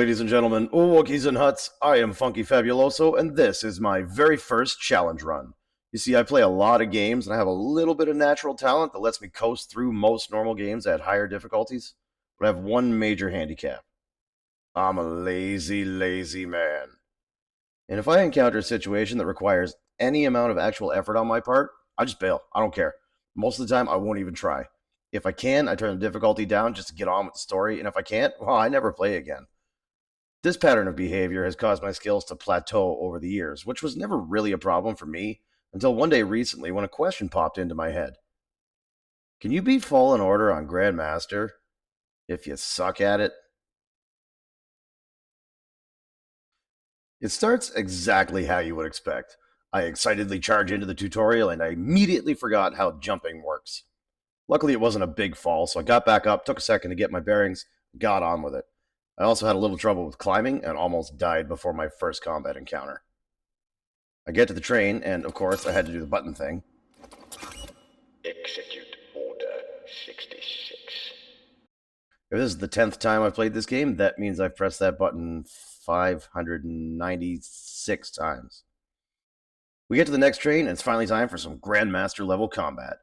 ladies and gentlemen, Wookiees and Huts. I am Funky Fabuloso, and this is my very first challenge run. You see, I play a lot of games, and I have a little bit of natural talent that lets me coast through most normal games at higher difficulties, but I have one major handicap. I'm a lazy, lazy man. And if I encounter a situation that requires any amount of actual effort on my part, I just bail. I don't care. Most of the time, I won't even try. If I can, I turn the difficulty down just to get on with the story, and if I can't, well, I never play again. This pattern of behavior has caused my skills to plateau over the years, which was never really a problem for me until one day recently when a question popped into my head. Can you beat Fallen Order on Grandmaster if you suck at it? It starts exactly how you would expect. I excitedly charge into the tutorial and I immediately forgot how jumping works. Luckily, it wasn't a big fall, so I got back up, took a second to get my bearings, got on with it. I also had a little trouble with climbing and almost died before my first combat encounter. I get to the train, and of course, I had to do the button thing. Execute Order 66. If this is the 10th time I've played this game, that means I've pressed that button 596 times. We get to the next train, and it's finally time for some Grandmaster level combat.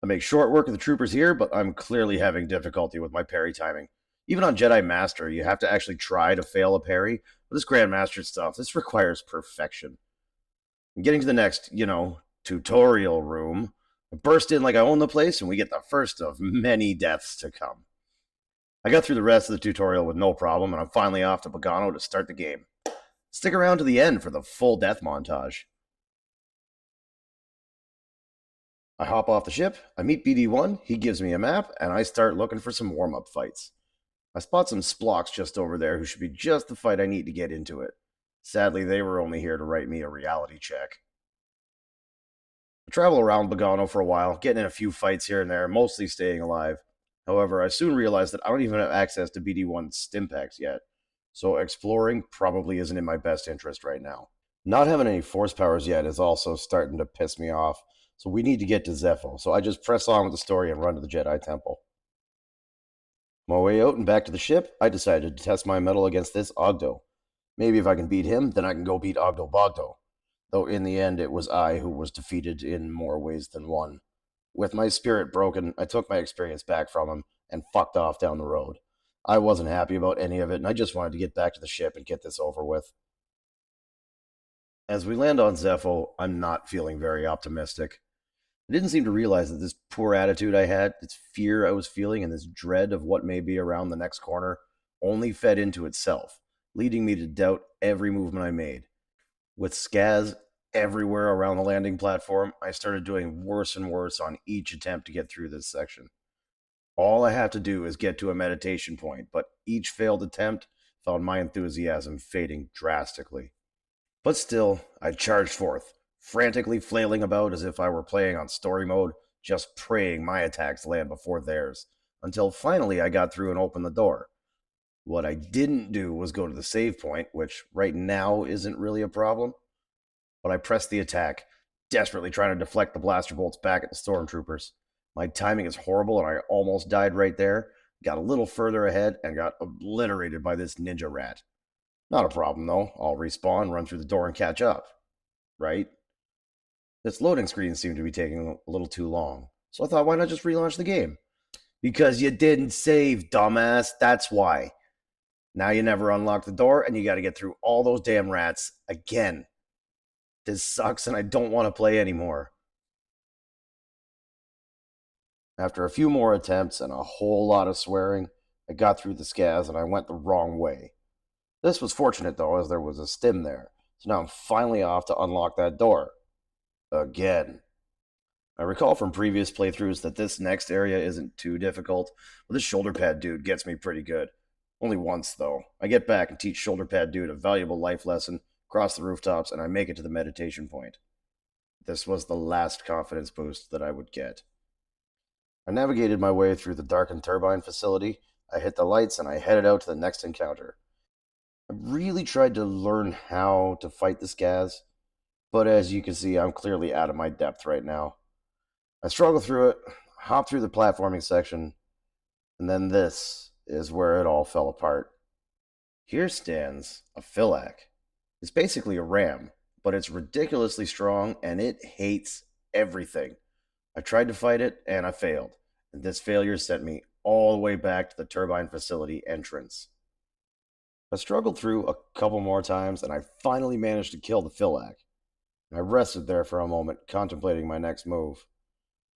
I make short work of the troopers here, but I'm clearly having difficulty with my parry timing. Even on Jedi Master, you have to actually try to fail a parry, but this Grandmaster stuff, this requires perfection. And getting to the next, tutorial room, I burst in like I own the place, and we get the first of many deaths to come. I got through the rest of the tutorial with no problem, and I'm finally off to Bogano to start the game. Stick around to the end for the full death montage. I hop off the ship, I meet BD1, he gives me a map, and I start looking for some warm-up fights. I spot some splocks just over there who should be just the fight I need to get into it. Sadly, they were only here to write me a reality check. I travel around Bogano for a while, getting in a few fights here and there, mostly staying alive. However, I soon realized that I don't even have access to BD1's Stimpaks yet, so exploring probably isn't in my best interest right now. Not having any force powers yet is also starting to piss me off, so we need to get to Zeffo, so I just press on with the story and run to the Jedi Temple. On my way out and back to the ship, I decided to test my mettle against this Ogdo. Maybe if I can beat him, then I can go beat Ogdo Bogdo. Though in the end, it was I who was defeated in more ways than one. With my spirit broken, I took my experience back from him and fucked off down the road. I wasn't happy about any of it, and I just wanted to get back to the ship and get this over with. As we land on Zeffo, I'm not feeling very optimistic. I didn't seem to realize that this poor attitude I had, this fear I was feeling, and this dread of what may be around the next corner only fed into itself, leading me to doubt every movement I made. With Skaz everywhere around the landing platform, I started doing worse and worse on each attempt to get through this section. All I have to do is get to a meditation point, but each failed attempt found my enthusiasm fading drastically. But still, I charged forth, frantically flailing about as if I were playing on story mode, just praying my attacks land before theirs, until finally I got through and opened the door. What I didn't do was go to the save point, which right now isn't really a problem, but I pressed the attack, desperately trying to deflect the blaster bolts back at the stormtroopers. My timing is horrible, and I almost died right there, got a little further ahead, and got obliterated by this ninja rat. Not a problem, though. I'll respawn, run through the door, and catch up. Right? This loading screen seemed to be taking a little too long, so I thought, why not just relaunch the game? Because you didn't save, dumbass. That's why. Now you never unlock the door, and you gotta get through all those damn rats again. This sucks, and I don't want to play anymore. After a few more attempts and a whole lot of swearing, I got through the Skaz, and I went the wrong way. This was fortunate, though, as there was a stim there, so now I'm finally off to unlock that door. Again. I recall from previous playthroughs that this next area isn't too difficult, but this shoulder pad dude gets me pretty good. Only once, though. I get back and teach shoulder pad dude a valuable life lesson, cross the rooftops, and I make it to the meditation point. This was the last confidence boost that I would get. I navigated my way through the darkened turbine facility, I hit the lights, and I headed out to the next encounter. I really tried to learn how to fight the Skaz, but as you can see, I'm clearly out of my depth right now. I struggle through it, hop through the platforming section, and then this is where it all fell apart. Here stands a Philac. It's basically a ram, but it's ridiculously strong and it hates everything. I tried to fight it and I failed, and this failure sent me all the way back to the turbine facility entrance. I struggled through a couple more times and I finally managed to kill the Philac. I rested there for a moment, contemplating my next move.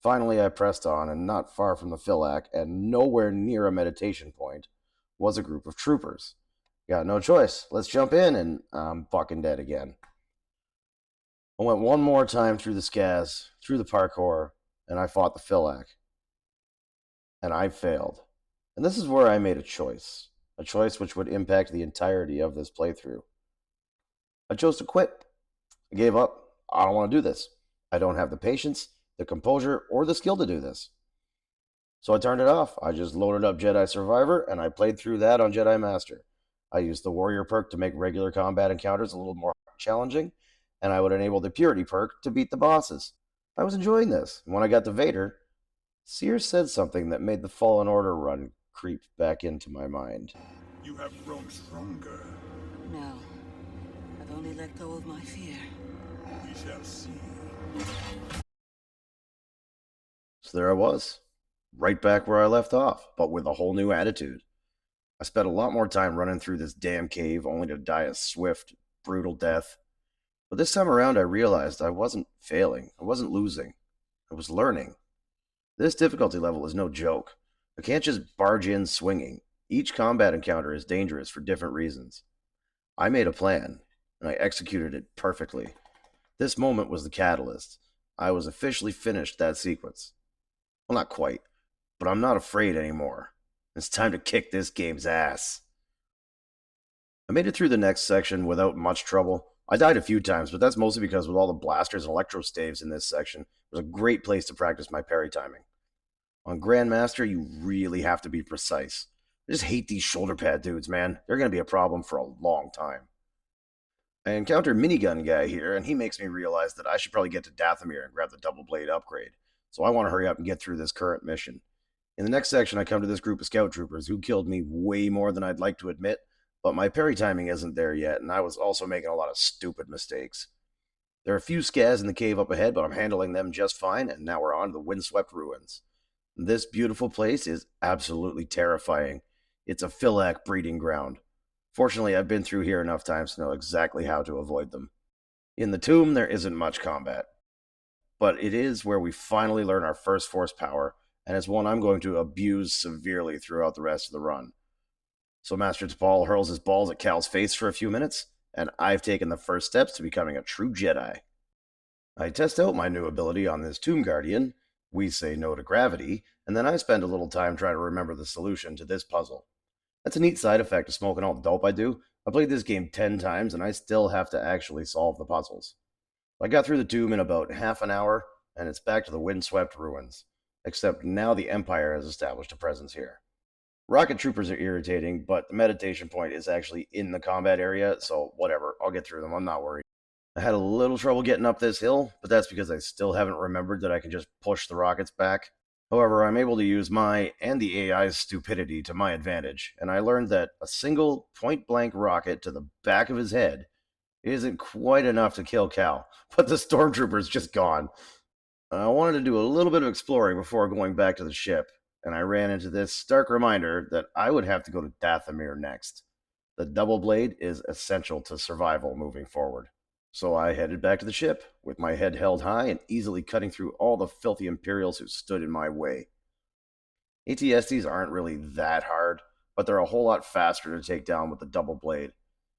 Finally, I pressed on, and not far from the Philac, and nowhere near a meditation point, was a group of troopers. Got no choice. Let's jump in, and I'm fucking dead again. I went one more time through the scaz, through the parkour, and I fought the Philac. And I failed. And this is where I made a choice which would impact the entirety of this playthrough. I chose to quit. I gave up. I don't want to do this. I don't have the patience, the composure, or the skill to do this. So I turned it off. I just loaded up Jedi Survivor, and I played through that on Jedi Master. I used the Warrior perk to make regular combat encounters a little more challenging, and I would enable the Purity perk to beat the bosses. I was enjoying this. When I got to Vader, Sears said something that made the Fallen Order run creep back into my mind. You have grown stronger. No. I've only let go of my fear. We shall see. So there I was, right back where I left off, but with a whole new attitude. I spent a lot more time running through this damn cave only to die a swift, brutal death. But this time around, I realized I wasn't failing. I wasn't losing. I was learning. This difficulty level is no joke. I can't just barge in swinging. Each combat encounter is dangerous for different reasons. I made a plan, and I executed it perfectly. This moment was the catalyst. I was officially finished that sequence. Well, not quite, but I'm not afraid anymore. It's time to kick this game's ass. I made it through the next section without much trouble. I died a few times, but that's mostly because with all the blasters and electro staves in this section, it was a great place to practice my parry timing. On Grandmaster, you really have to be precise. I just hate these shoulder pad dudes, man. They're going to be a problem for a long time. I encountered Minigun Guy here, and he makes me realize that I should probably get to Dathomir and grab the double blade upgrade. So I want to hurry up and get through this current mission. In the next section, I come to this group of scout troopers who killed me way more than I'd like to admit, but my parry timing isn't there yet, and I was also making a lot of stupid mistakes. There are a few scaz in the cave up ahead, but I'm handling them just fine, and now we're on to the windswept ruins. This beautiful place is absolutely terrifying. It's a Philac breeding ground. Fortunately, I've been through here enough times to know exactly how to avoid them. In the tomb, there isn't much combat, but it is where we finally learn our first force power, and it's one I'm going to abuse severely throughout the rest of the run. So Master T'Pol hurls his balls at Cal's face for a few minutes, and I've taken the first steps to becoming a true Jedi. I test out my new ability on this Tomb Guardian. We say no to gravity, and then I spend a little time trying to remember the solution to this puzzle. That's a neat side effect of smoking all the dope I do. I played this game 10 times, and I still have to actually solve the puzzles. I got through the tomb in about half an hour, and it's back to the windswept ruins. Except now the Empire has established a presence here. Rocket troopers are irritating, but the meditation point is actually in the combat area, so whatever, I'll get through them, I'm not worried. I had a little trouble getting up this hill, but that's because I still haven't remembered that I can just push the rockets back. However, I'm able to use my and the AI's stupidity to my advantage, and I learned that a single point-blank rocket to the back of his head isn't quite enough to kill Cal, but the stormtrooper's just gone. I wanted to do a little bit of exploring before going back to the ship, and I ran into this stark reminder that I would have to go to Dathomir next. The double blade is essential to survival moving forward. So I headed back to the ship, with my head held high and easily cutting through all the filthy Imperials who stood in my way. ATSTs aren't really that hard, but they're a whole lot faster to take down with the double blade.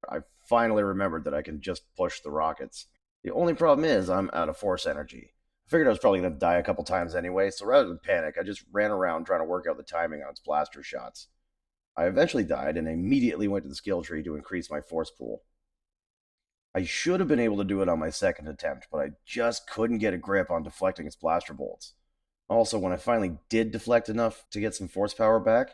I finally remembered that I can just push the rockets. The only problem is I'm out of force energy. I figured I was probably going to die a couple times anyway, so rather than panic, I just ran around trying to work out the timing on its blaster shots. I eventually died and immediately went to the skill tree to increase my force pool. I should have been able to do it on my second attempt, but I just couldn't get a grip on deflecting its blaster bolts. Also, when I finally did deflect enough to get some force power back,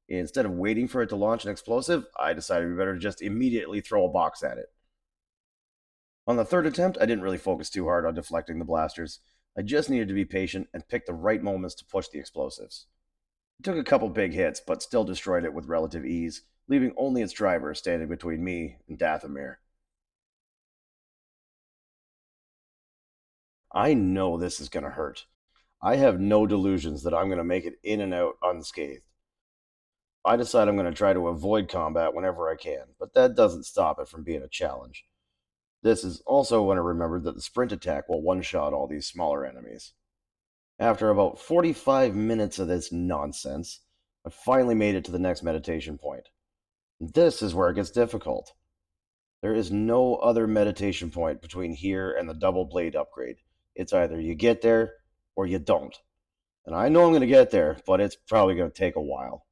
instead of waiting for it to launch an explosive, I decided it'd be better to just immediately throw a box at it. On the third attempt, I didn't really focus too hard on deflecting the blasters. I just needed to be patient and pick the right moments to push the explosives. It took a couple big hits, but still destroyed it with relative ease, leaving only its driver standing between me and Dathomir. I know this is going to hurt. I have no delusions that I'm going to make it in and out unscathed. I decide I'm going to try to avoid combat whenever I can, but that doesn't stop it from being a challenge. This is also when I remembered that the sprint attack will one-shot all these smaller enemies. After about 45 minutes of this nonsense, I finally made it to the next meditation point. This is where it gets difficult. There is no other meditation point between here and the double blade upgrade. It's either you get there or you don't. And I know I'm going to get there, but it's probably going to take a while.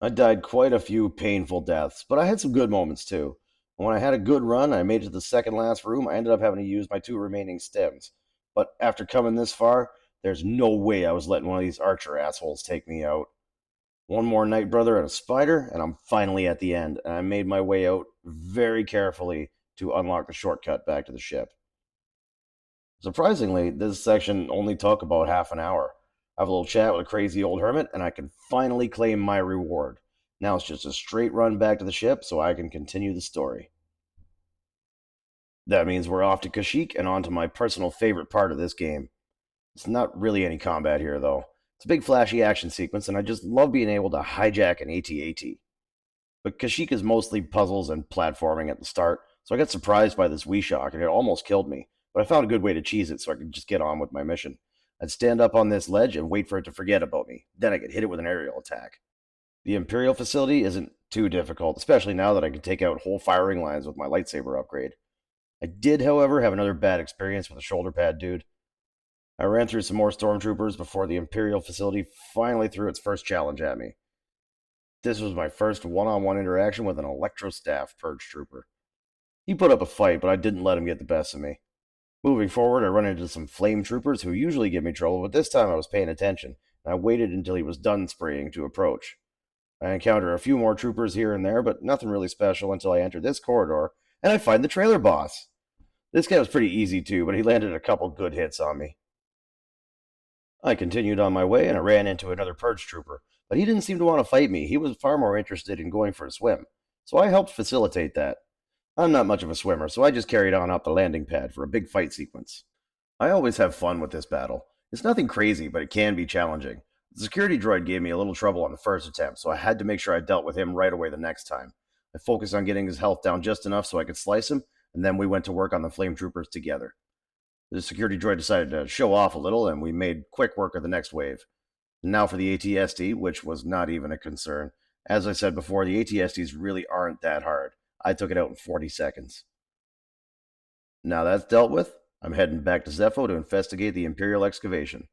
I died quite a few painful deaths, but I had some good moments too. And when I had a good run, I made it to the second last room. I ended up having to use my 2 remaining stems. But after coming this far, there's no way I was letting one of these archer assholes take me out. One more Night Brother and a spider, and I'm finally at the end, and I made my way out very carefully to unlock the shortcut back to the ship. Surprisingly, this section only took about half an hour. I have a little chat with a crazy old hermit, and I can finally claim my reward. Now it's just a straight run back to the ship so I can continue the story. That means we're off to Kashyyyk and on to my personal favorite part of this game. It's not really any combat here, though. It's a big flashy action sequence, and I just love being able to hijack an AT-AT. But Kashyyyk is mostly puzzles and platforming at the start, so I got surprised by this Wii-Shock, and it almost killed me. But I found a good way to cheese it so I could just get on with my mission. I'd stand up on this ledge and wait for it to forget about me. Then I could hit it with an aerial attack. The Imperial facility isn't too difficult, especially now that I can take out whole firing lines with my lightsaber upgrade. I did, however, have another bad experience with a shoulder pad dude. I ran through some more stormtroopers before the Imperial facility finally threw its first challenge at me. This was my first one-on-one interaction with an Electrostaff purge trooper. He put up a fight, but I didn't let him get the best of me. Moving forward, I run into some flame troopers who usually give me trouble, but this time I was paying attention, and I waited until he was done spraying to approach. I encounter a few more troopers here and there, but nothing really special until I enter this corridor, and I find the trailer boss. This guy was pretty easy too, but he landed a couple good hits on me. I continued on my way, and I ran into another purge trooper, but he didn't seem to want to fight me. He was far more interested in going for a swim, so I helped facilitate that. I'm not much of a swimmer, so I just carried on up the landing pad for a big fight sequence. I always have fun with this battle. It's nothing crazy, but it can be challenging. The security droid gave me a little trouble on the first attempt, so I had to make sure I dealt with him right away the next time. I focused on getting his health down just enough so I could slice him, and then we went to work on the flame troopers together. The security droid decided to show off a little, and we made quick work of the next wave. Now for the AT-ST, which was not even a concern. As I said before, the AT-STs really aren't that hard. I took it out in 40 seconds. Now that's dealt with, I'm heading back to Zeffo to investigate the Imperial excavation.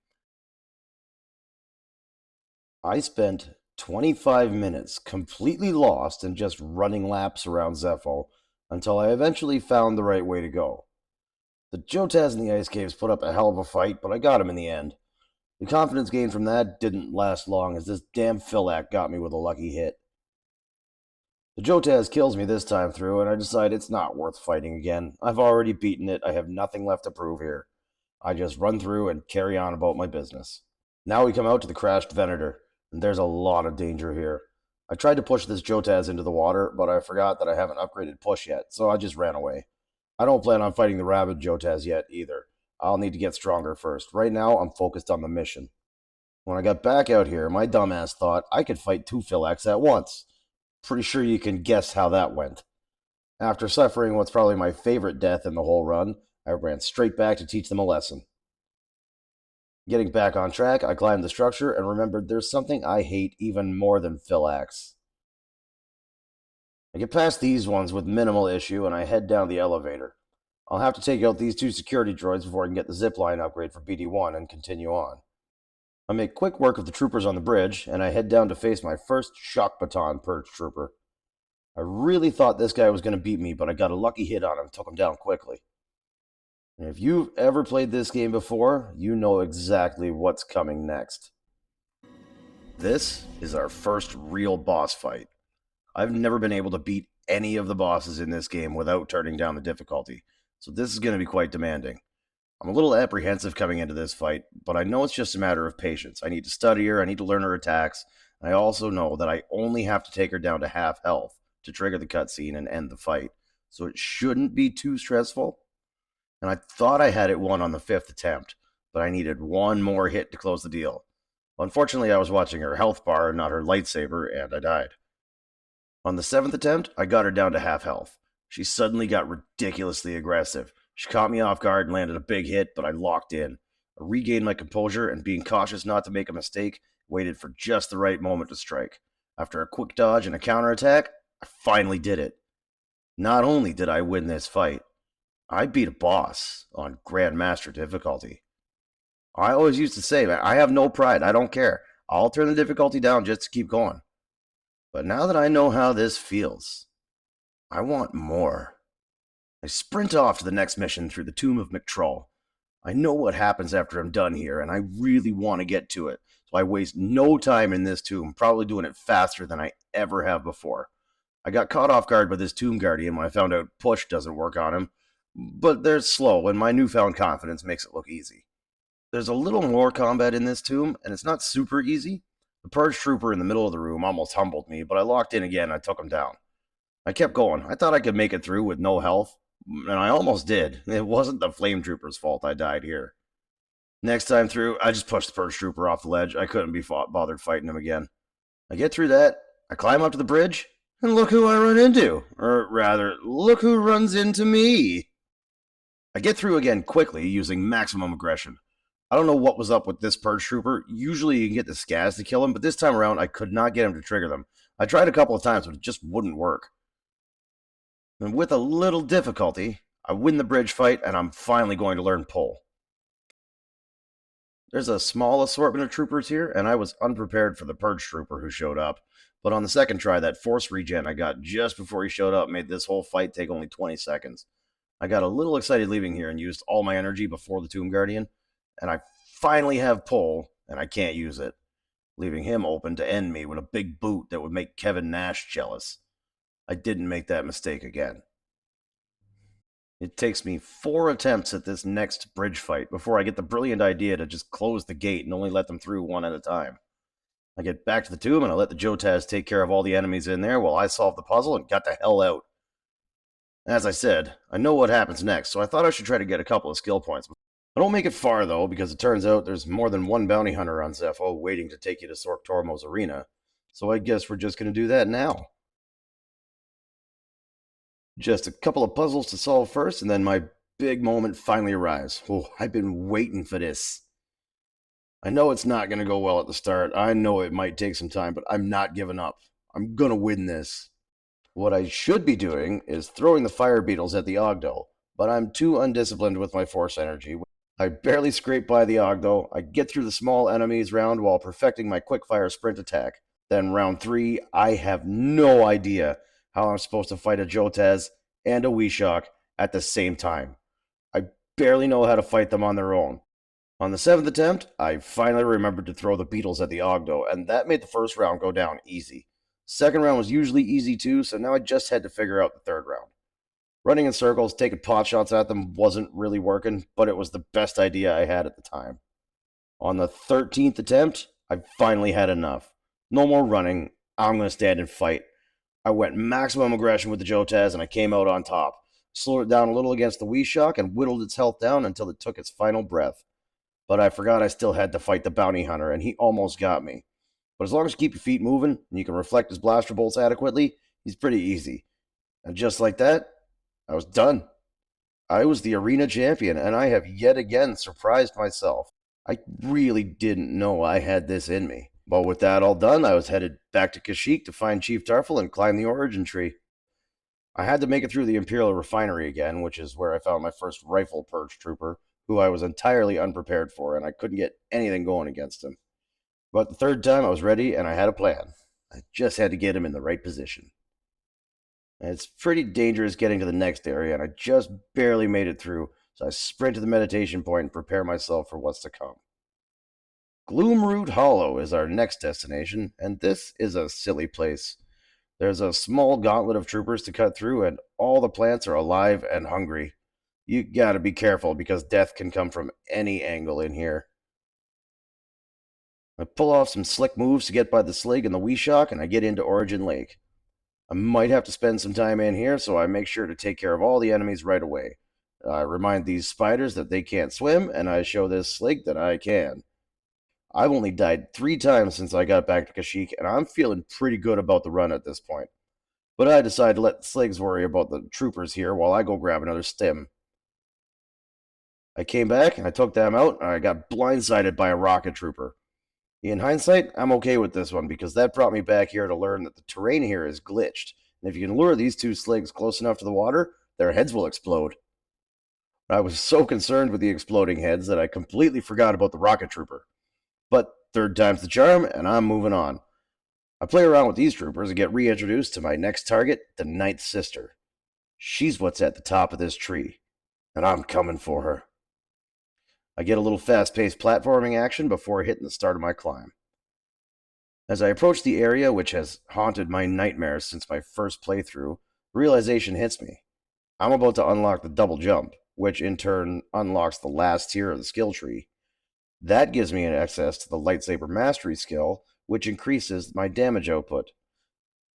I spent 25 minutes completely lost and just running laps around Zeffo until I eventually found the right way to go. The Jotaz in the Ice Caves put up a hell of a fight, but I got him in the end. The confidence gained from that didn't last long, as this damn Philac got me with a lucky hit. The Jotaz kills me this time through, and I decide it's not worth fighting again. I've already beaten it. I have nothing left to prove here. I just run through and carry on about my business. Now we come out to the crashed Venator, and there's a lot of danger here. I tried to push this Jotaz into the water, but I forgot that I haven't upgraded push yet, so I just ran away. I don't plan on fighting the rabid Jotaz yet either. I'll need to get stronger first. Right now, I'm focused on the mission. When I got back out here, my dumbass thought I could fight 2 Philax at once. Pretty sure you can guess how that went. After suffering what's probably my favorite death in the whole run, I ran straight back to teach them a lesson. Getting back on track, I climbed the structure and remembered there's something I hate even more than Philax. I get past these ones with minimal issue, and I head down the elevator. I'll have to take out these 2 security droids before I can get the zipline upgrade for BD-1 and continue on. I make quick work of the troopers on the bridge, and I head down to face my first shock baton purge trooper. I really thought this guy was going to beat me, but I got a lucky hit on him and took him down quickly. And if you've ever played this game before, you know exactly what's coming next. This is our first real boss fight. I've never been able to beat any of the bosses in this game without turning down the difficulty, so this is going to be quite demanding. I'm a little apprehensive coming into this fight, but I know it's just a matter of patience. I need to study her, I need to learn her attacks, I also know that I only have to take her down to half health to trigger the cutscene and end the fight, so it shouldn't be too stressful. And I thought I had it won on the 5th attempt, but I needed one more hit to close the deal. Unfortunately, I was watching her health bar, not her lightsaber, and I died. On the 7th attempt, I got her down to half health. She suddenly got ridiculously aggressive. She caught me off guard and landed a big hit, but I locked in. I regained my composure and, being cautious not to make a mistake, waited for just the right moment to strike. After a quick dodge and a counterattack, I finally did it. Not only did I win this fight, I beat a boss on Grandmaster difficulty. I always used to say, man, I have no pride. I don't care. I'll turn the difficulty down just to keep going. But now that I know how this feels, I want more. I sprint off to the next mission through the Tomb of McTrull. I know what happens after I'm done here, and I really want to get to it, so I waste no time in this tomb, probably doing it faster than I ever have before. I got caught off guard by this Tomb Guardian when I found out push doesn't work on him, but they're slow, and my newfound confidence makes it look easy. There's a little more combat in this tomb, and it's not super easy. The Purge Trooper in the middle of the room almost humbled me, but I locked in again and I took him down. I kept going. I thought I could make it through with no health, and I almost did. It wasn't the Flame Trooper's fault I died here. Next time through, I just pushed the Purge Trooper off the ledge. I couldn't be bothered fighting him again. I get through that, I climb up to the bridge, and look who I run into. Or rather, look who runs into me. I get through again quickly using maximum aggression. I don't know what was up with this Purge Trooper. Usually you can get the Scaz to kill him, but this time around I could not get him to trigger them. I tried a couple of times, but it just wouldn't work. And with a little difficulty, I win the bridge fight, and I'm finally going to learn pull. There's a small assortment of troopers here, and I was unprepared for the Purge Trooper who showed up. But on the second try, that force regen I got just before he showed up made this whole fight take only 20 seconds. I got a little excited leaving here and used all my energy before the Tomb Guardian, and I finally have pull, and I can't use it, leaving him open to end me with a big boot that would make Kevin Nash jealous. I didn't make that mistake again. It takes me 4 attempts at this next bridge fight before I get the brilliant idea to just close the gate and only let them through one at a time. I get back to the tomb and I let the Jotaz take care of all the enemies in there while I solve the puzzle and got the hell out. As I said, I know what happens next, so I thought I should try to get a couple of skill points. I don't make it far, though, because it turns out there's more than one bounty hunter on Zeffo waiting to take you to Sork Tormo's arena, so I guess we're just going to do that now. Just a couple of puzzles to solve first, and then my big moment finally arrives. Oh, I've been waiting for this. I know it's not going to go well at the start. I know it might take some time, but I'm not giving up. I'm going to win this. What I should be doing is throwing the fire beetles at the Ogdo, but I'm too undisciplined with my force energy. I barely scrape by the Ogdo. I get through the small enemies round while perfecting my quick-fire sprint attack. Then round 3, I have no idea how I'm supposed to fight a Jotaz and a Weeshawk at the same time. I barely know how to fight them on their own. On the 7th attempt, I finally remembered to throw the beetles at the Ogdo, and that made the first round go down easy. Second round was usually easy too, so now I just had to figure out the third round. Running in circles, taking pot shots at them wasn't really working, but it was the best idea I had at the time. On the 13th attempt, I finally had enough. No more running. I'm going to stand and fight. I went maximum aggression with the Jotaz, and I came out on top. Slowed it down a little against the Weeshawk and whittled its health down until it took its final breath. But I forgot I still had to fight the bounty hunter, and he almost got me. But as long as you keep your feet moving and you can reflect his blaster bolts adequately, he's pretty easy. And just like that, I was done. I was the arena champion, and I have yet again surprised myself. I really didn't know I had this in me. But with that all done, I was headed back to Kashyyyk to find Chief Tarful and climb the origin tree. I had to make it through the Imperial Refinery again, which is where I found my first rifle Purge Trooper, who I was entirely unprepared for, and I couldn't get anything going against him. But the third time I was ready, and I had a plan. I just had to get him in the right position. And it's pretty dangerous getting to the next area, and I just barely made it through, so I sprint to the meditation point and prepare myself for what's to come. Gloomroot Hollow is our next destination, and this is a silly place. There's a small gauntlet of troopers to cut through, and all the plants are alive and hungry. You gotta be careful, because death can come from any angle in here. I pull off some slick moves to get by the Slig and the Weeshock, and I get into Origin Lake. I might have to spend some time in here, so I make sure to take care of all the enemies right away. I remind these spiders that they can't swim, and I show this Slig that I can. I've only died 3 times since I got back to Kashyyyk, and I'm feeling pretty good about the run at this point. But I decide to let the Sligs worry about the troopers here while I go grab another stim. I came back, and I took them out, and I got blindsided by a rocket trooper. In hindsight, I'm okay with this one because that brought me back here to learn that the terrain here is glitched, and if you can lure these 2 Sligs close enough to the water, their heads will explode. I was so concerned with the exploding heads that I completely forgot about the rocket trooper. But 3rd time's the charm, and I'm moving on. I play around with these troopers and get reintroduced to my next target, the Ninth Sister. She's what's at the top of this tree, and I'm coming for her. I get a little fast-paced platforming action before hitting the start of my climb. As I approach the area which has haunted my nightmares since my first playthrough, realization hits me. I'm about to unlock the double jump, which in turn unlocks the last tier of the skill tree. That gives me access to the lightsaber mastery skill, which increases my damage output.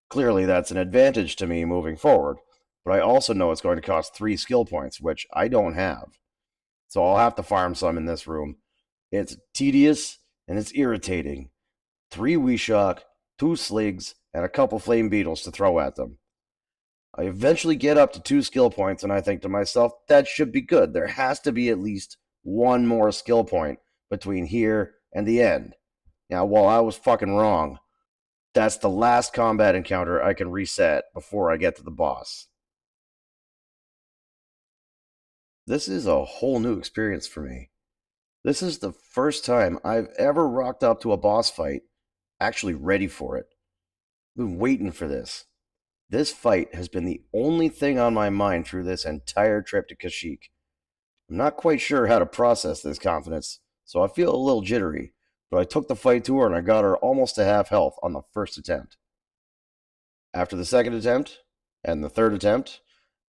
Clearly that's an advantage to me moving forward, but I also know it's going to cost 3 skill points, which I don't have. So I'll have to farm some in this room. It's tedious and it's irritating. 3 Weeshock, 2 Sligs, and a couple Flame Beetles to throw at them. I eventually get up to 2 skill points, and I think to myself, that should be good. There has to be at least 1 more skill point between here and the end. Now, while I was fucking wrong, that's the last combat encounter I can reset before I get to the boss. This is a whole new experience for me. This is the first time I've ever rocked up to a boss fight actually ready for it. I've been waiting for this. This fight has been the only thing on my mind through this entire trip to Kashyyyk. I'm not quite sure how to process this confidence, so I feel a little jittery, but I took the fight to her and I got her almost to half health on the first attempt. After the second attempt, and the third attempt,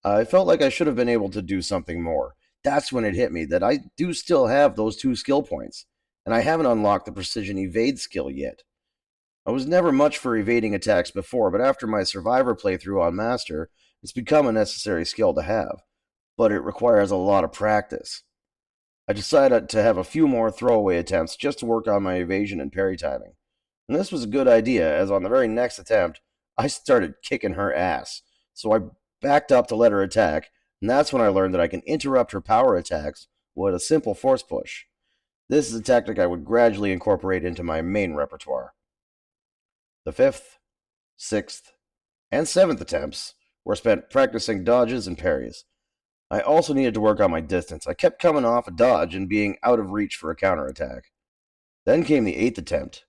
I felt like I should have been able to do something more. That's when it hit me that I do still have those 2 skill points, and I haven't unlocked the precision evade skill yet. I was never much for evading attacks before, but after my Survivor playthrough on Master, it's become a necessary skill to have, but it requires a lot of practice. I decided to have a few more throwaway attempts just to work on my evasion and parry timing. And this was a good idea, as on the very next attempt, I started kicking her ass. So I backed up to let her attack, and that's when I learned that I can interrupt her power attacks with a simple force push. This is a tactic I would gradually incorporate into my main repertoire. The 5th, 6th, and 7th attempts were spent practicing dodges and parries. I also needed to work on my distance. I kept coming off a dodge and being out of reach for a counterattack. Then came the 8th attempt.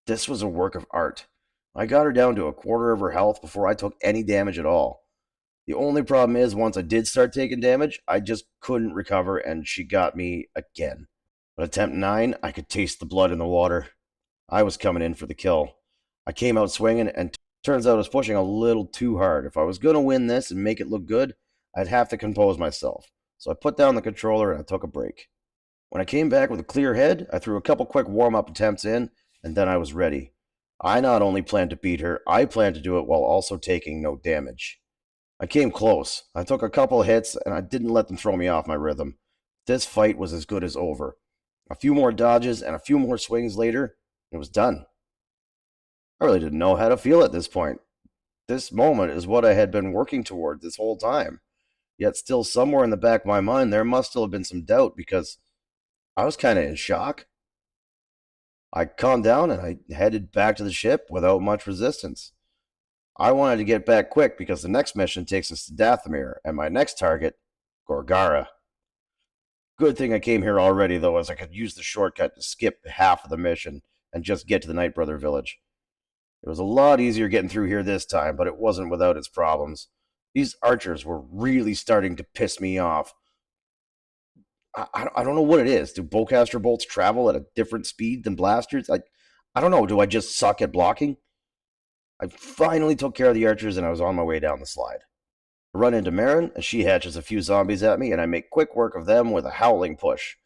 This was a work of art. I got her down to a quarter of her health before I took any damage at all. The only problem is, once I did start taking damage, I just couldn't recover, and she got me again. At attempt 9, I could taste the blood in the water. I was coming in for the kill. I came out swinging, and turns out I was pushing a little too hard. If I was going to win this and make it look good, I'd have to compose myself. So I put down the controller and I took a break. When I came back with a clear head, I threw a couple quick warm-up attempts in, and then I was ready. I not only planned to beat her, I planned to do it while also taking no damage. I came close. I took a couple hits, and I didn't let them throw me off my rhythm. This fight was as good as over. A few more dodges and a few more swings later, it was done. I really didn't know how to feel at this point. This moment is what I had been working toward this whole time. Yet still somewhere in the back of my mind there must still have been some doubt because I was kind of in shock. I calmed down and I headed back to the ship without much resistance. I wanted to get back quick because the next mission takes us to Dathomir and my next target, Gorgara. Good thing I came here already though, as I could use the shortcut to skip half of the mission and just get to the Nightbrother village. It was a lot easier getting through here this time, but it wasn't without its problems. These archers were really starting to piss me off. I don't know what it is. Do bowcaster bolts travel at a different speed than blasters? I don't know. Do I just suck at blocking? I finally took care of the archers and I was on my way down the slide. I run into Marin and she hatches a few zombies at me and I make quick work of them with a howling push.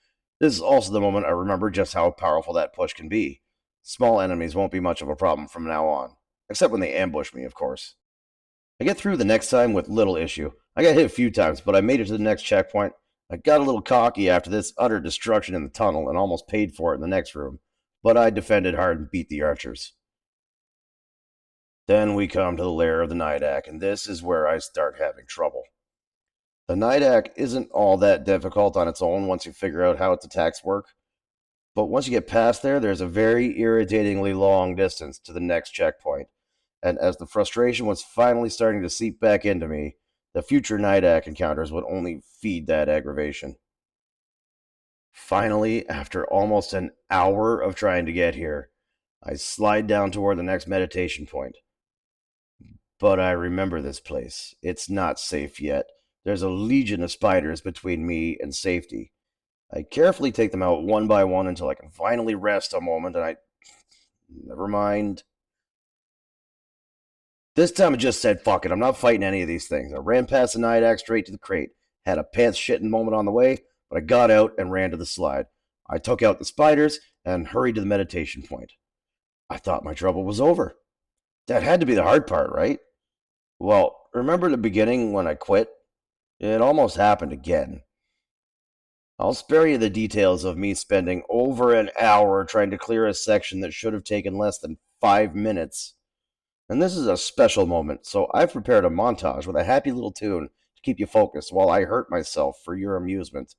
This is also the moment I remember just how powerful that push can be. Small enemies won't be much of a problem from now on, except when they ambush me, of course. I get through the next time with little issue. I got hit a few times, but I made it to the next checkpoint. I got a little cocky after this utter destruction in the tunnel and almost paid for it in the next room, but I defended hard and beat the archers. Then we come to the lair of the Nidak, and this is where I start having trouble. The Nidak isn't all that difficult on its own once you figure out how its attacks work, but once you get past there, there's a very irritatingly long distance to the next checkpoint, and as the frustration was finally starting to seep back into me, the future Nidak encounters would only feed that aggravation. Finally, after almost an hour of trying to get here, I slide down toward the next meditation point. But I remember this place. It's not safe yet. There's a legion of spiders between me and safety. I carefully take them out one by one until I can finally rest a moment, and never mind. This time I just said, fuck it, I'm not fighting any of these things. I ran past the Nidak straight to the crate. Had a pants-shitting moment on the way, but I got out and ran to the slide. I took out the spiders and hurried to the meditation point. I thought my trouble was over. That had to be the hard part, right? Well, remember the beginning when I quit? It almost happened again. I'll spare you the details of me spending over an hour trying to clear a section that should have taken less than 5 minutes. And this is a special moment, so I've prepared a montage with a happy little tune to keep you focused while I hurt myself for your amusement.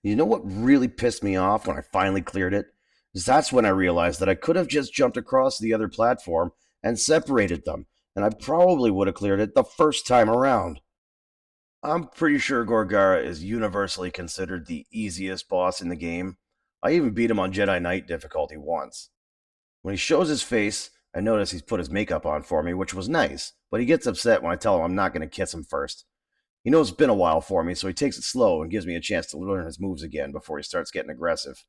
You know what really pissed me off when I finally cleared it? That's when I realized that I could have just jumped across the other platform and separated them, and I probably would have cleared it the first time around. I'm pretty sure Gorgara is universally considered the easiest boss in the game. I even beat him on Jedi Knight difficulty once. When he shows his face, I notice he's put his makeup on for me, which was nice, but he gets upset when I tell him I'm not going to kiss him first. He knows it's been a while for me, so he takes it slow and gives me a chance to learn his moves again before he starts getting aggressive.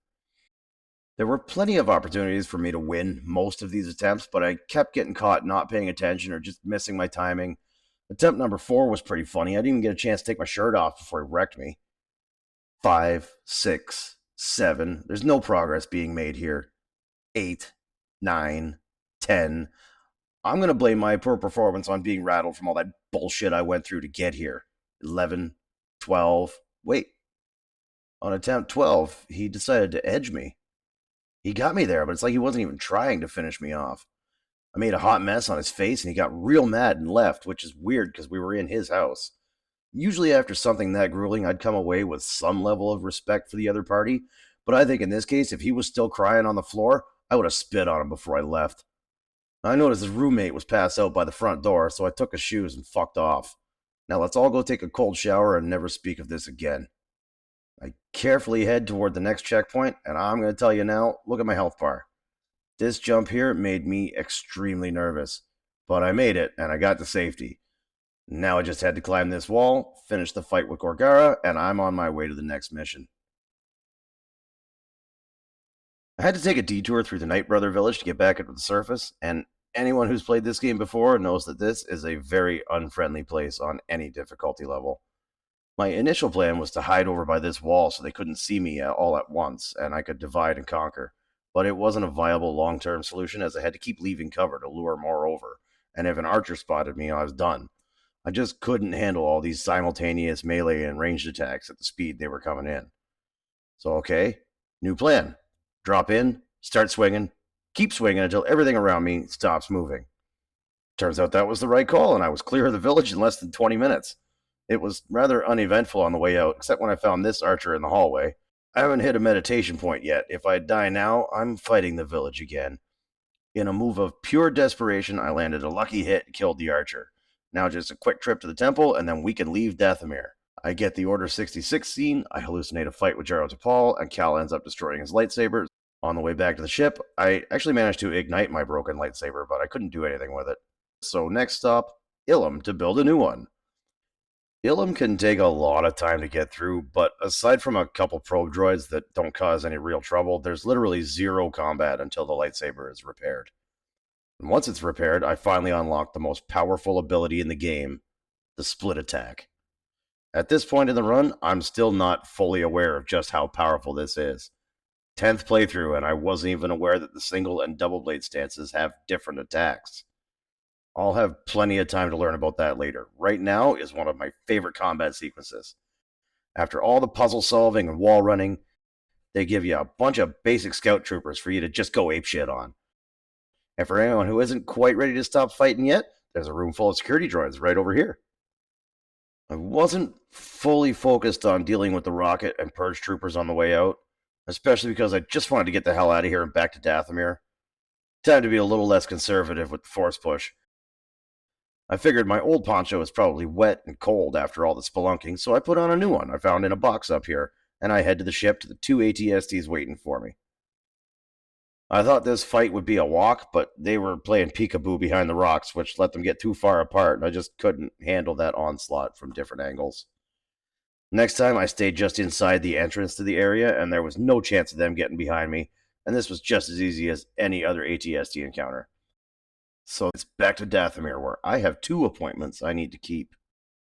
There were plenty of opportunities for me to win most of these attempts, but I kept getting caught not paying attention or just missing my timing. Attempt number 4 was pretty funny. I didn't even get a chance to take my shirt off before he wrecked me. 5, 6, 7. There's no progress being made here. 8, 9, 10. I'm going to blame my poor performance on being rattled from all that bullshit I went through to get here. 11, 12. Wait. On attempt 12, he decided to edge me. He got me there, but it's like he wasn't even trying to finish me off. I made a hot mess on his face, and he got real mad and left, which is weird because we were in his house. Usually after something that grueling, I'd come away with some level of respect for the other party, but I think in this case, if he was still crying on the floor, I would have spit on him before I left. I noticed his roommate was passed out by the front door, so I took his shoes and fucked off. Now let's all go take a cold shower and never speak of this again. I carefully head toward the next checkpoint, and I'm going to tell you now, look at my health bar. This jump here made me extremely nervous, but I made it, and I got to safety. Now I just had to climb this wall, finish the fight with Gorgara, and I'm on my way to the next mission. I had to take a detour through the Night Brother village to get back up to the surface, and Anyone who's played this game before knows that this is a very unfriendly place on any difficulty level. My initial plan was to hide over by this wall so they couldn't see me all at once, and I could divide and conquer. But it wasn't a viable long-term solution, as I had to keep leaving cover to lure more over, and if an archer spotted me, I was done. I just couldn't handle all these simultaneous melee and ranged attacks at the speed they were coming in. So okay, new plan. Drop in, start swinging, keep swinging until everything around me stops moving. Turns out that was the right call, and I was clear of the village in less than 20 minutes. It was rather uneventful on the way out, except when I found this archer in the hallway. I haven't hit a meditation point yet. If I die now, I'm fighting the village again. In a move of pure desperation, I landed a lucky hit and killed the archer. Now just a quick trip to the temple, and then we can leave Dathomir. I get the Order 66 scene, I hallucinate a fight with Jaro Tapal, and Cal ends up destroying his lightsaber. On the way back to the ship, I actually managed to ignite my broken lightsaber, but I couldn't do anything with it. So next stop, Ilum to build a new one. Ilum can take a lot of time to get through, but aside from a couple probe droids that don't cause any real trouble, there's literally zero combat until the lightsaber is repaired. And once it's repaired, I finally unlock the most powerful ability in the game, the split attack. At this point in the run, I'm still not fully aware of just how powerful this is. 10th playthrough, and I wasn't even aware that the single and double blade stances have different attacks. I'll have plenty of time to learn about that later. Right now is one of my favorite combat sequences. After all the puzzle solving and wall running, they give you a bunch of basic scout troopers for you to just go apeshit on. And for anyone who isn't quite ready to stop fighting yet, there's a room full of security droids right over here. I wasn't fully focused on dealing with the rocket and purge troopers on the way out, especially because I just wanted to get the hell out of here and back to Dathomir. Time to be a little less conservative with the force push. I figured my old poncho was probably wet and cold after all the spelunking, so I put on a new one I found in a box up here, and I head to the ship to the 2 ATSTs waiting for me. I thought this fight would be a walk, but they were playing peekaboo behind the rocks, which let them get too far apart, and I just couldn't handle that onslaught from different angles. Next time, I stayed just inside the entrance to the area, and there was no chance of them getting behind me, and this was just as easy as any other ATST encounter. So it's back to Dathomir, where I have 2 appointments I need to keep.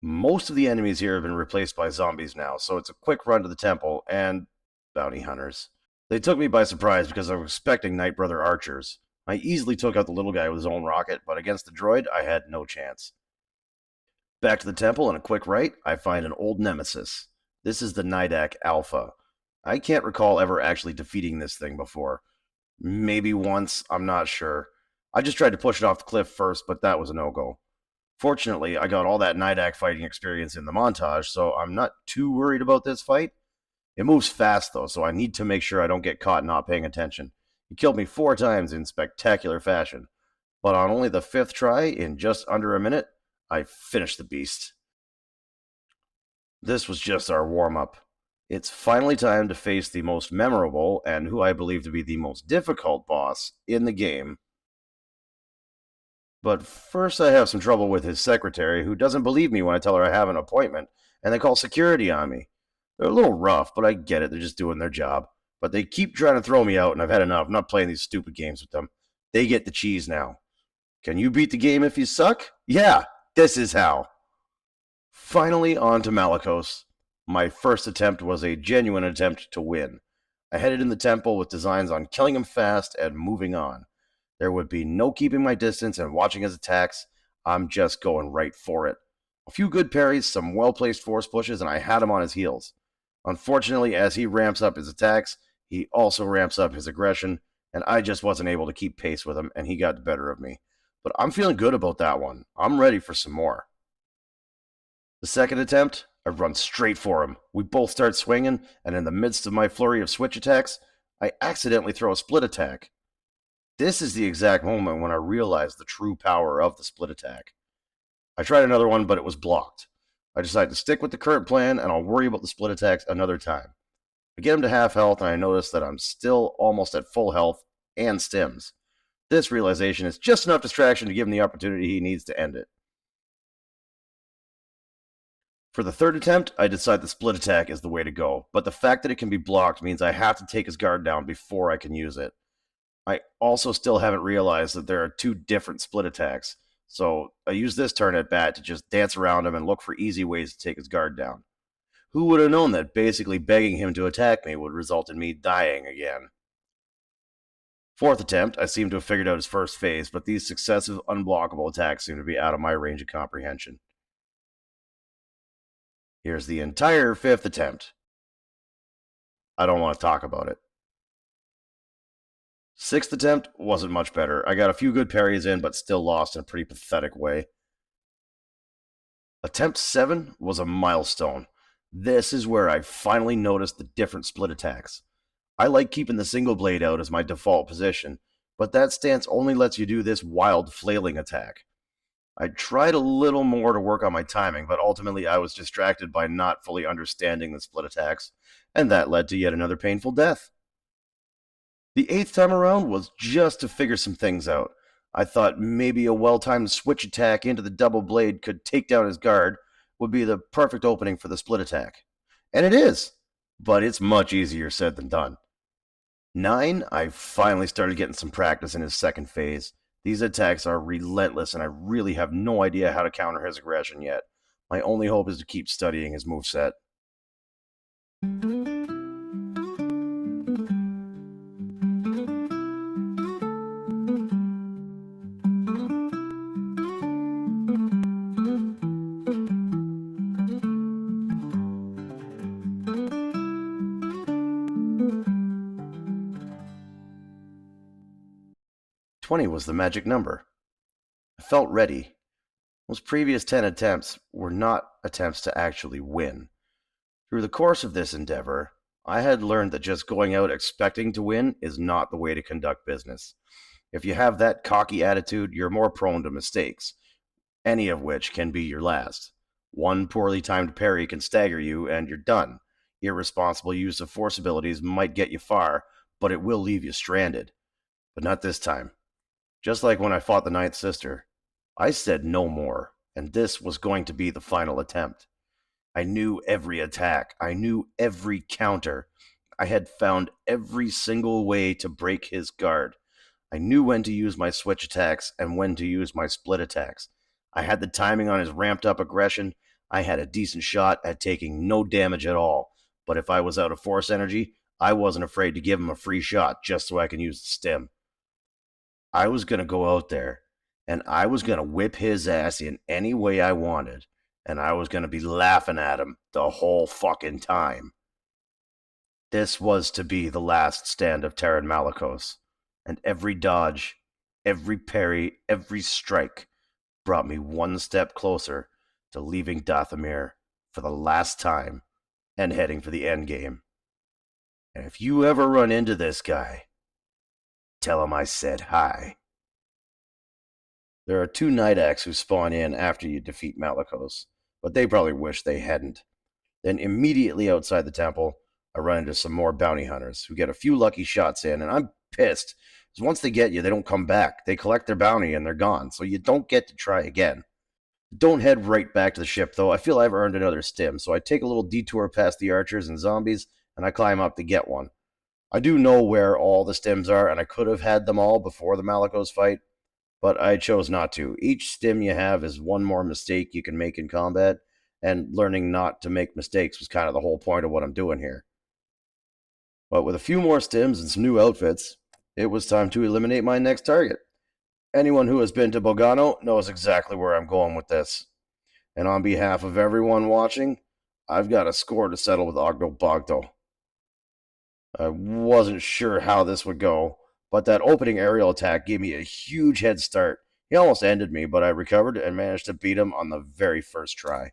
Most of the enemies here have been replaced by zombies now, so it's a quick run to the temple and bounty hunters. They took me by surprise because I was expecting Night Brother archers. I easily took out the little guy with his own rocket, but against the droid, I had no chance. Back to the temple and a quick right, I find an old nemesis. This is the Nidak Alpha. I can't recall ever actually defeating this thing before. Maybe once, I'm not sure. I just tried to push it off the cliff first, but that was a no-go. Fortunately, I got all that Nidak fighting experience in the montage, so I'm not too worried about this fight. It moves fast, though, so I need to make sure I don't get caught not paying attention. He killed me 4 times in spectacular fashion, but on only the 5th try, in just under a minute, I finished the beast. This was just our warm-up. It's finally time to face the most memorable, and who I believe to be the most difficult boss in the game. But first I have some trouble with his secretary, who doesn't believe me when I tell her I have an appointment, and they call security on me. They're a little rough, but I get it, they're just doing their job. But they keep trying to throw me out, and I've had enough. I'm not playing these stupid games with them. They get the cheese now. Can you beat the game if you suck? Yeah, this is how. Finally, on to Malicos. My first attempt was a genuine attempt to win. I headed in the temple with designs on killing him fast and moving on. There would be no keeping my distance and watching his attacks. I'm just going right for it. A few good parries, some well-placed force pushes, and I had him on his heels. Unfortunately, as he ramps up his attacks, he also ramps up his aggression, and I just wasn't able to keep pace with him, and he got the better of me. But I'm feeling good about that one. I'm ready for some more. The second attempt, I run straight for him. We both start swinging, and in the midst of my flurry of switch attacks, I accidentally throw a split attack. This is the exact moment when I realized the true power of the split attack. I tried another one, but it was blocked. I decided to stick with the current plan, and I'll worry about the split attacks another time. I get him to half health, and I notice that I'm still almost at full health and stims. This realization is just enough distraction to give him the opportunity he needs to end it. For the third attempt, I decide the split attack is the way to go, but the fact that it can be blocked means I have to take his guard down before I can use it. I also still haven't realized that there are two different split attacks, so I use this turn at bat to just dance around him and look for easy ways to take his guard down. Who would have known that basically begging him to attack me would result in me dying again? Fourth attempt, I seem to have figured out his first phase, but these successive unblockable attacks seem to be out of my range of comprehension. Here's the entire fifth attempt. I don't want to talk about it. Sixth attempt wasn't much better. I got a few good parries in, but still lost in a pretty pathetic way. Attempt 7 was a milestone. This is where I finally noticed the different split attacks. I like keeping the single blade out as my default position, but that stance only lets you do this wild flailing attack. I tried a little more to work on my timing, but ultimately I was distracted by not fully understanding the split attacks, and that led to yet another painful death. The 8th time around was just to figure some things out. I thought maybe a well-timed switch attack into the double blade could take down his guard would be the perfect opening for the split attack. And it is, but it's much easier said than done. 9, I finally started getting some practice in his second phase. These attacks are relentless, and I really have no idea how to counter his aggression yet. My only hope is to keep studying his moveset. "20 was the magic number. I felt ready. Those previous 10 attempts were not attempts to actually win. Through the course of this endeavor, I had learned that just going out expecting to win is not the way to conduct business. If you have that cocky attitude, you're more prone to mistakes, any of which can be your last. One poorly timed parry can stagger you, and you're done. Irresponsible use of force abilities might get you far, but it will leave you stranded. But not this time. Just like when I fought the Ninth Sister, I said no more, and this was going to be the final attempt. I knew every attack. I knew every counter. I had found every single way to break his guard. I knew when to use my switch attacks and when to use my split attacks. I had the timing on his ramped up aggression. I had a decent shot at taking no damage at all. But if I was out of force energy, I wasn't afraid to give him a free shot just so I can use the stim. I was going to go out there, and I was going to whip his ass in any way I wanted, and I was going to be laughing at him the whole fucking time. This was to be the last stand of Terran Malicos, and every dodge, every parry, every strike brought me one step closer to leaving Dathomir for the last time and heading for the endgame. And if you ever run into this guy, tell him I said hi." There are 2 Nidax who spawn in after you defeat Malicos, but they probably wish they hadn't. Then immediately outside the temple, I run into some more bounty hunters who get a few lucky shots in, and I'm pissed, because once they get you, they don't come back. They collect their bounty and they're gone, so you don't get to try again. Don't head right back to the ship, though. I feel I've earned another stim, so I take a little detour past the archers and zombies, and I climb up to get one. I do know where all the stims are, and I could have had them all before the Malicos fight, but I chose not to. Each stim you have is one more mistake you can make in combat, and learning not to make mistakes was kind of the whole point of what I'm doing here. But with a few more stims and some new outfits, it was time to eliminate my next target. Anyone who has been to Bogano knows exactly where I'm going with this. And on behalf of everyone watching, I've got a score to settle with Ogdo Bogdo. I wasn't sure how this would go, but that opening aerial attack gave me a huge head start. He almost ended me, but I recovered and managed to beat him on the very first try.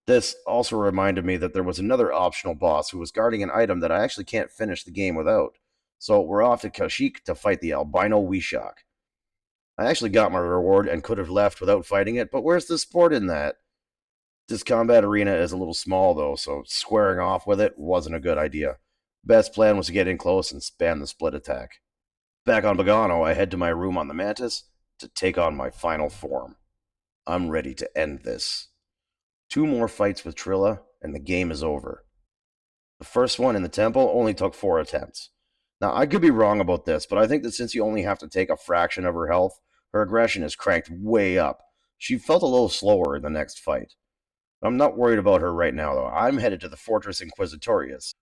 This also reminded me that there was another optional boss who was guarding an item that I actually can't finish the game without. So we're off to Kashyyyk to fight the albino Wishak. I actually got my reward and could have left without fighting it, but where's the sport in that? This combat arena is a little small though, so squaring off with it wasn't a good idea. Best plan was to get in close and spam the split attack. Back on Bogano, I head to my room on the Mantis to take on my final form. I'm ready to end this. 2 more fights with Trilla, and the game is over. The first one in the temple only took 4 attempts. Now, I could be wrong about this, but I think that since you only have to take a fraction of her health, her aggression is cranked way up. She felt a little slower in the next fight. I'm not worried about her right now, though. I'm headed to the Fortress Inquisitorius.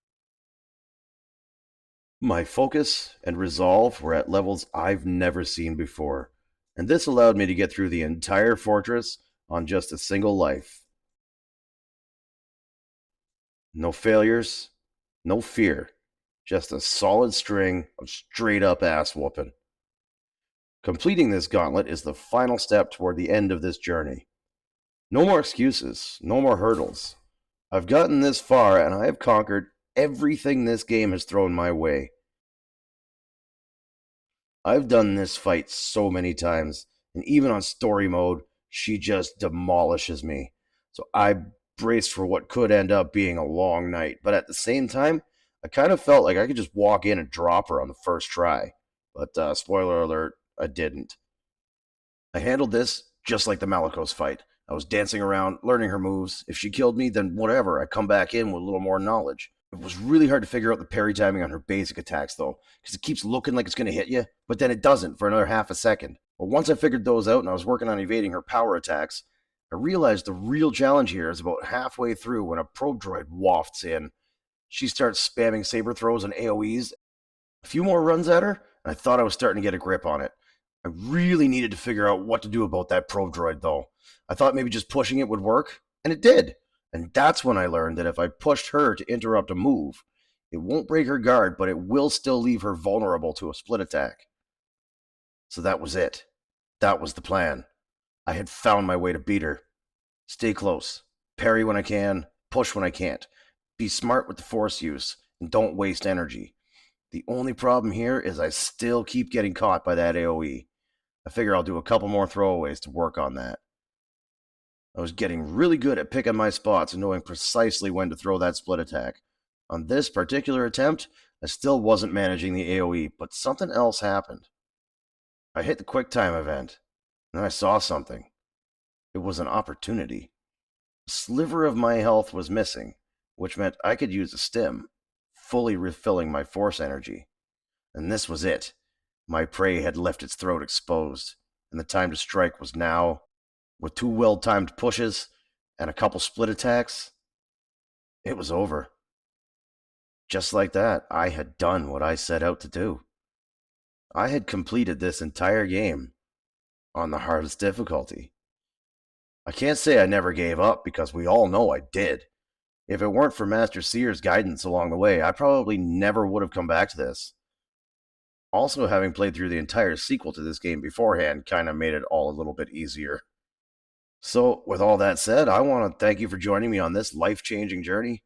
My focus and resolve were at levels I've never seen before, and this allowed me to get through the entire fortress on just a single life. No failures, no fear, just a solid string of straight up ass whooping. Completing this gauntlet is the final step toward the end of this journey. No more excuses, no more hurdles. I've gotten this far and I have conquered everything this game has thrown my way. I've done this fight so many times, and even on story mode, she just demolishes me. So I braced for what could end up being a long night, but at the same time, I kind of felt like I could just walk in and drop her on the first try. But spoiler alert, I didn't. I handled this just like the Malicos fight. I was dancing around, learning her moves. If she killed me, then whatever, I come back in with a little more knowledge. It was really hard to figure out the parry timing on her basic attacks, though, because it keeps looking like it's going to hit you, but then it doesn't for another half a second. But once I figured those out and I was working on evading her power attacks, I realized the real challenge here is about halfway through when a probe droid wafts in. She starts spamming saber throws and AoEs. A few more runs at her, and I thought I was starting to get a grip on it. I really needed to figure out what to do about that probe droid, though. I thought maybe just pushing it would work, and it did. And that's when I learned that if I pushed her to interrupt a move, it won't break her guard, but it will still leave her vulnerable to a split attack. So that was it. That was the plan. I had found my way to beat her. Stay close. Parry when I can, push when I can't. Be smart with the force use, and don't waste energy. The only problem here is I still keep getting caught by that AoE. I figure I'll do a couple more throwaways to work on that. I was getting really good at picking my spots and knowing precisely when to throw that split attack. On this particular attempt, I still wasn't managing the AoE, but something else happened. I hit the QuickTime event, and I saw something. It was an opportunity. A sliver of my health was missing, which meant I could use a stim, fully refilling my force energy. And this was it. My prey had left its throat exposed, and the time to strike was now. With 2 well-timed pushes and a couple split attacks, it was over. Just like that, I had done what I set out to do. I had completed this entire game on the hardest difficulty. I can't say I never gave up, because we all know I did. If it weren't for Master Seer's guidance along the way, I probably never would have come back to this. Also, having played through the entire sequel to this game beforehand kind of made it all a little bit easier. So, with all that said, I want to thank you for joining me on this life-changing journey.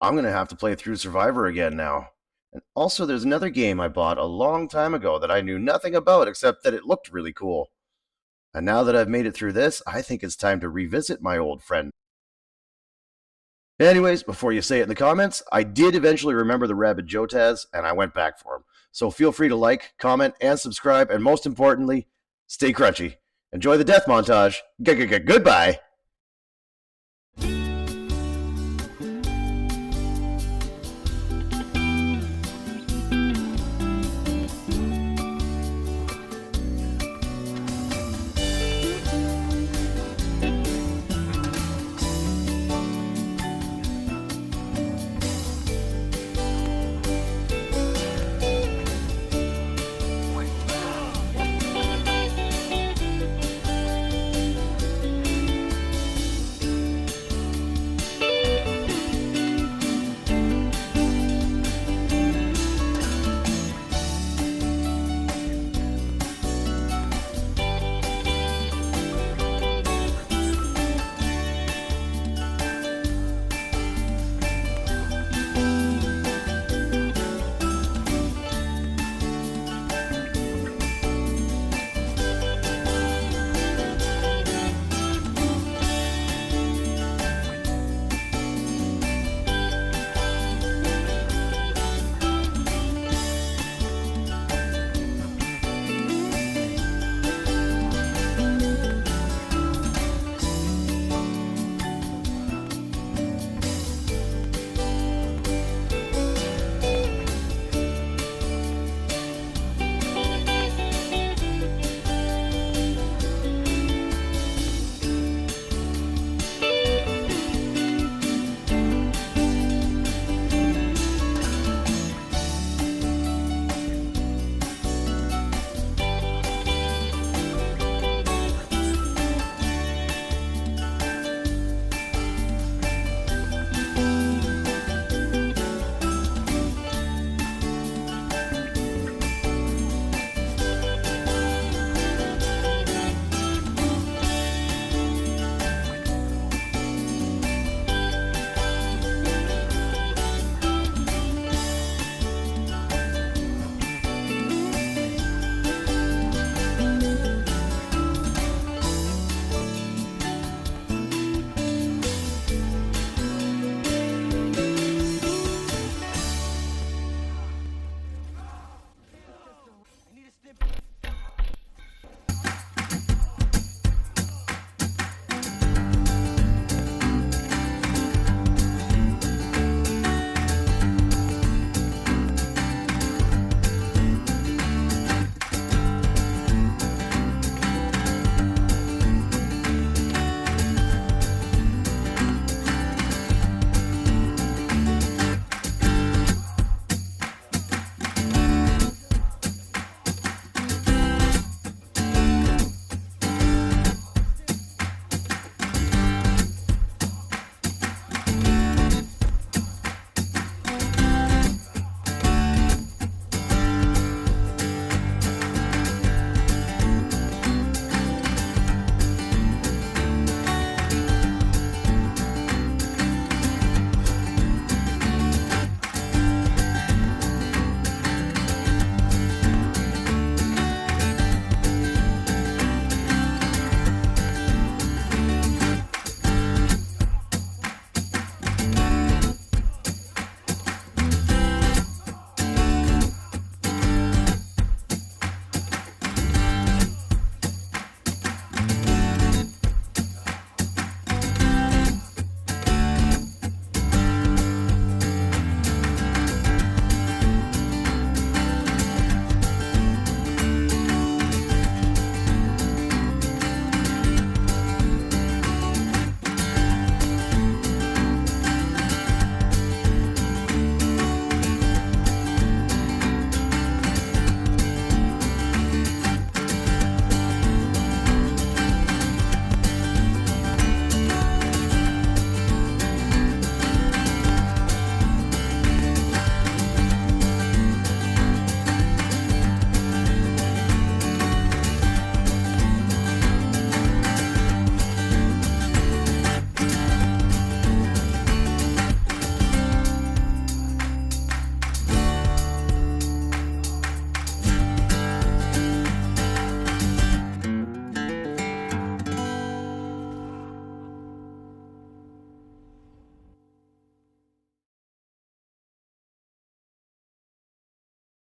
I'm going to have to play through Survivor again now. And also, there's another game I bought a long time ago that I knew nothing about except that it looked really cool. And now that I've made it through this, I think it's time to revisit my old friend. Anyways, before you say it in the comments, I did eventually remember the Rabid Jotaz, and I went back for him. So feel free to like, comment, and subscribe, and most importantly, stay crunchy. Enjoy the death montage. Goodbye.